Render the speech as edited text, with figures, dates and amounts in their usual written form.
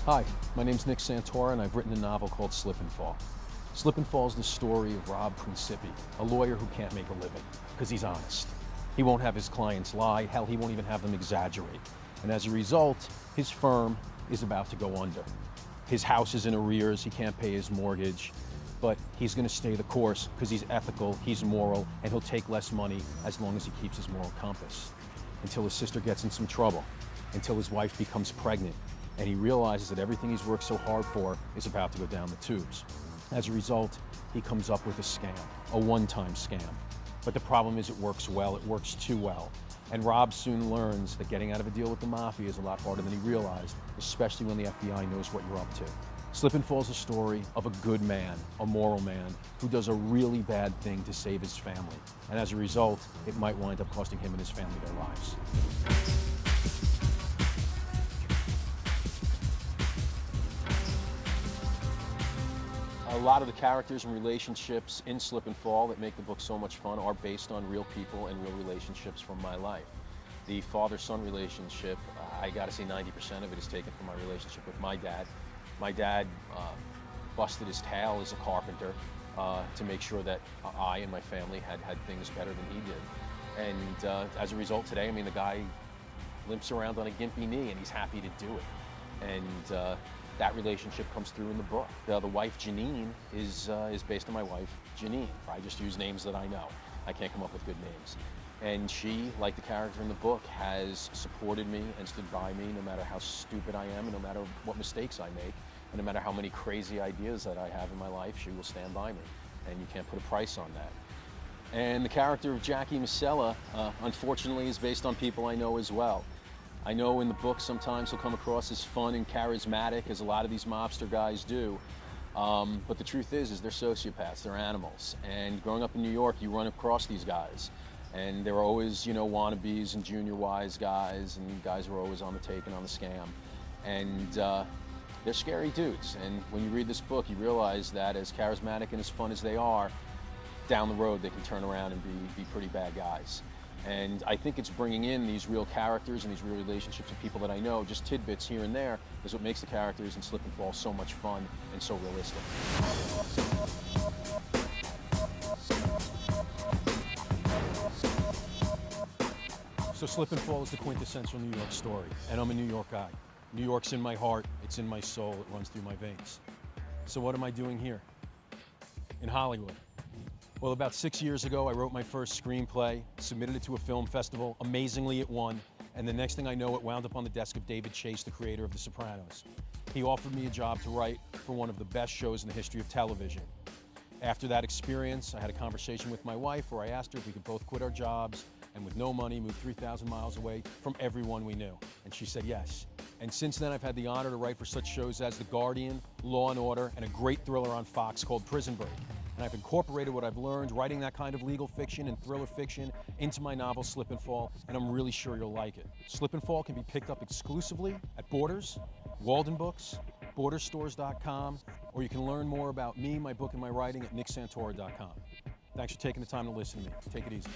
Hi, my name's Nick Santora, and I've written a novel called Slip and Fall. Slip and Fall is the story of Rob Principi, a lawyer who can't make a living because he's honest. He won't have his clients lie, hell, he won't even have them exaggerate. And as a result, his firm is about to go under. His house is in arrears, he can't pay his mortgage, but he's going to stay the course because he's ethical, he's moral, and he'll take less money as long as he keeps his moral compass. Until his sister gets in some trouble, until his wife becomes pregnant, and he realizes that everything he's worked so hard for is about to go down the tubes. As a result, he comes up with a scam, a one-time scam. But the problem is it works well, it works too well. And Rob soon learns that getting out of a deal with the mafia is a lot harder than he realized, especially when the FBI knows what you're up to. Slip and Fall is a story of a good man, a moral man, who does a really bad thing to save his family. And as a result, it might wind up costing him and his family their lives. A lot of the characters and relationships in Slip and Fall that make the book so much fun are based on real people and real relationships from my life. The father-son relationship, I gotta say 90% of it is taken from my relationship with my dad. My dad busted his tail as a carpenter to make sure that I and my family had things better than he did. And as a result today, I mean, the guy limps around on a gimpy knee and he's happy to do it. And that relationship comes through in the book. The wife, Janine, is based on my wife, Janine. I just use names that I know. I can't come up with good names. And she, like the character in the book, has supported me and stood by me no matter how stupid I am and no matter what mistakes I make and no matter how many crazy ideas that I have in my life, she will stand by me. And you can't put a price on that. And the character of Jackie Masella, unfortunately, is based on people I know as well. I know in the book sometimes he'll come across as fun and charismatic, as a lot of these mobster guys do. But the truth is they're sociopaths, they're animals. And growing up in New York, you run across these guys. And there are always, you know, wannabes and junior wise guys, and guys who are always on the take and on the scam. And they're scary dudes. And when you read this book, you realize that as charismatic and as fun as they are, down the road they can turn around and be pretty bad guys. And I think it's bringing in these real characters and these real relationships with people that I know, just tidbits here and there, is what makes the characters in Slip and Fall so much fun and so realistic. So Slip and Fall is the quintessential New York story, and I'm a New York guy. New York's in my heart, it's in my soul, it runs through my veins. So what am I doing here? In Hollywood. Well, about 6 years ago, I wrote my first screenplay, submitted it to a film festival. Amazingly, it won. And the next thing I know, it wound up on the desk of David Chase, the creator of The Sopranos. He offered me a job to write for one of the best shows in the history of television. After that experience, I had a conversation with my wife where I asked her if we could both quit our jobs and with no money move 3,000 miles away from everyone we knew. And she said yes. And since then, I've had the honor to write for such shows as The Guardian, Law & Order, and a great thriller on Fox called Prison Break. And I've incorporated what I've learned writing that kind of legal fiction and thriller fiction into my novel Slip and Fall, and I'm really sure you'll like it. Slip and Fall can be picked up exclusively at Borders, Waldenbooks, borderstores.com, or you can learn more about me, my book, and my writing at nicksantora.com. Thanks for taking the time to listen to me. Take it easy.